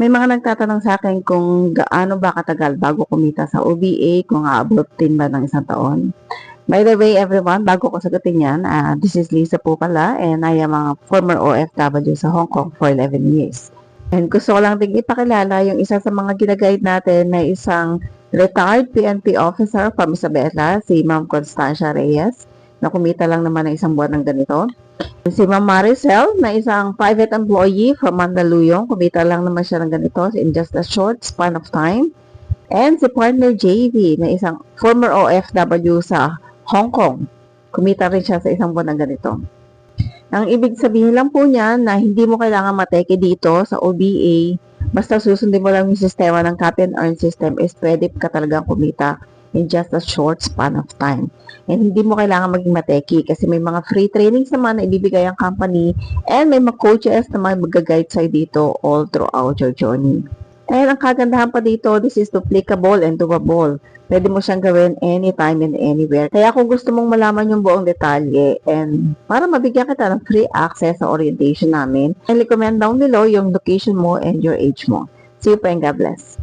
May mga nagtatanong sa akin kung gaano ba katagal bago kumita sa OBA, kung aabot din ba ng isang taon. By the way, everyone, bago ko sagutin yan, this is Lisa po pala, and I am a former OFW sa Hong Kong for 11 years. And gusto ko lang din ipakilala yung isa sa mga ginaguide natin na isang retired PNP officer from Isabela, si Ma'am Constancia Reyes, na kumita lang naman ng isang buwan ng ganito. Si Ma'am Maricel, na isang private employee from Mandaluyong, kumita lang naman siya ng ganito in just a short span of time. And si partner JV, na isang former OFW sa Hong Kong, kumita rin siya sa isang buwan ng ganito. Ang ibig sabihin lang po niya na hindi mo kailangan mateke dito sa OBA, basta susundin mo lang yung sistema ng copy and earn system is pwede ka talagang kumita in just a short span of time. And hindi mo kailangan maging mateki kasi may mga free trainings naman na ibibigay ang company and may mga coaches na mag-guide sa'yo dito all throughout your journey. And ang kagandahan pa dito, this is duplicable and doable. Pwede mo siyang gawin anytime and anywhere. Kaya kung gusto mong malaman yung buong detalye and para mabigyan kita ng free access sa orientation namin, kindly comment down below yung location mo and your age mo. See you pa and God bless.